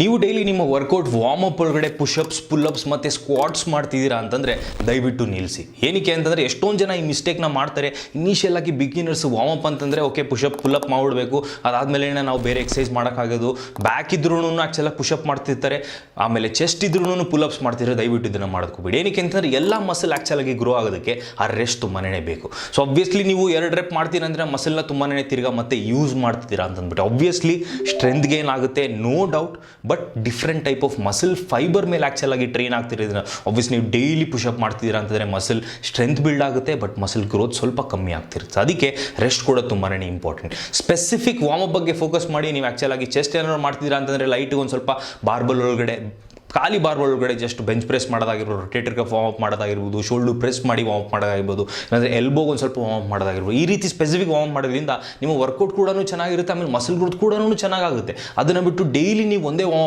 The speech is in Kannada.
ನೀವು ಡೈಲಿ ನಿಮ್ಮ ವರ್ಕೌಟ್ ವಾರ್ಮಪ್ ಒಳಗಡೆ ಪುಷಪ್ಸ್ ಪುಲ್ಅಪ್ಸ್ ಮತ್ತು ಸ್ಕ್ವಾಟ್ಸ್ ಮಾಡ್ತಿದ್ದೀರಾ ಅಂತಂದರೆ ದಯವಿಟ್ಟು ನಿಲ್ಲಿಸಿ. ಏನಕ್ಕೆ ಅಂತಂದರೆ ಎಷ್ಟೊಂದು ಜನ ಈ ಮಿಸ್ಟೇಕ್ನ ಮಾಡ್ತಾರೆ. ಇನಿಷಿಯಲ್ ಆಗಿ ಬಿಗಿನರ್ಸ್ ವಾರ್ಮಪ್ ಅಂತಂದರೆ ಓಕೆ ಪುಷಪ್ ಪುಲ್ಅಪ್ ಮಾಡಿಬಿಡಬೇಕು, ಅದಾದಮೇಲೆ ನಾವು ಬೇರೆ ಎಕ್ಸಸೈಸ್ ಮಾಡೋಕ್ಕಾಗೋದು. ಬ್ಯಾಕ್ ಇದ್ರೂ ಆ್ಯಕ್ಚುಲಾಗಿ ಪುಷಪ್ ಮಾಡ್ತಿರ್ತಾರೆ, ಆಮೇಲೆ ಚೆಸ್ಟ್ ಇದ್ರೂ ಪುಲ್ಅಪ್ಸ್ ಮಾಡ್ತಿರ್ತಾರೆ. ದಯವಿಟ್ಟು ಇದನ್ನು ಮಾಡೋದ್ಕೋಬೇಡಿ. ಏನಕ್ಕೆ ಅಂತಂದರೆ ಎಲ್ಲ ಮಸಲ್ ಆ್ಯಕ್ಚುಲಾಗಿ ಗ್ರೋ ಆಗೋದಕ್ಕೆ ಆ ರೆಸ್ಟ್ ತುಂಬಾ ಬೇಕು. ಸೊ ಆಬ್ವಿಯಸ್ಲಿ ನೀವು 2 ರೆಪ್ ಮಾಡ್ತೀರಾ ಅಂದರೆ ಮಸಲ್ನ ತುಂಬಾ ತಿರ್ಗಾ ಮತ್ತೆ ಯೂಸ್ ಮಾಡ್ತಿದ್ದೀರಾ ಅಂತಂದ್ಬಿಟ್ಟು ಆಬ್ವಿಯಸ್ಲಿ ಸ್ಟ್ರೆಂತ್ ಗೇನ್ ಆಗುತ್ತೆ, no doubt. But different type of muscle fibre ಮೇಲೆ ಆ್ಯಕ್ಚುಲಾಗಿ ಟ್ರೈನ್ ಆಗ್ತಿರೋದ್ರಿಂದ ಆಬ್ವಿಯಸ್ ನೀವು ಡೈಲಿ ಪುಷಪ್ ಮಾಡ್ತಿದ್ದೀರಾ ಅಂತಂದರೆ ಮಸಲ್ ಸ್ಟ್ರೆಂತ್ ಬಿಲ್ಡ್ ಆಗುತ್ತೆ, ಬಟ್ ಮಸಲ್ ಗ್ರೋತ್ ಸ್ವಲ್ಪ ಕಮ್ಮಿ ಆಗ್ತಿರುತ್ತೆ. ಅದಕ್ಕೆ ರೆಸ್ಟ್ ಕೂಡ ತುಂಬಾ ಇಂಪಾರ್ಟೆಂಟ್. ಸ್ಪೆಸಿಫಿಕ್ ವಾರ್ಮಪ್ ಬಗ್ಗೆ ಫೋಕಸ್ ಮಾಡಿ. ನೀವು ಆ್ಯಕ್ಚುಲಾಗಿ ಚೆಸ್ಟ್ ಏನಾದ್ರು ಮಾಡ್ತಿದ್ದೀರಾ ಅಂತಂದರೆ ಲೈಟಿಗೆ ಒಂದು ಸ್ವಲ್ಪ ಬಾರ್ಬಲ್ ಒಳಗಡೆ ಖಾಲಿ ಬಾರ್ ಒಳಗಡೆ ಜಸ್ಟ್ ಬೆಂಚ್ ಪ್ರೆಸ್ ಮಾಡೋದಾಗಿರ್ಬೋದು, ರೊಟೇಟರ್ಗೆ ವಾರ್ಮಪ್ ಮಾಡೋದಾಗಿರ್ಬೋದು, ಶೋಲ್ಡರ್ ಪ್ರೆಸ್ ಮಾಡಿ ವಾರ್ಮಪ್ ಮಾಡೋದಾಗಿರ್ಬೋದು, ಅಂದರೆ ಎಲ್ಬೋಗೆ ಒಂದು ಸ್ವಲ್ಪ ವಾರ್ಮಪ್ ಮಾಡೋದಾಗಿರ್ಬೋದು. ಈ ರೀತಿ ಸ್ಪೆಸಿಫಿಕ್ ವಾರ್ಮಪ್ ಮಾಡೋದ್ರಿಂದ ನಿಮ್ಮ ವರ್ಕೌಟ್ ಕೂಡ ಚೆನ್ನಾಗಿರುತ್ತೆ, ಆಮೇಲೆ ಮಸಲ್ ಗ್ರೋತ್ ಕೂಡ ಚೆನ್ನಾಗಾಗುತ್ತೆ. ಅದನ್ನು ಬಿಟ್ಟು ಡೈಲಿ ನೀವು ಒಂದೇ ವಾರ್ಮಪ್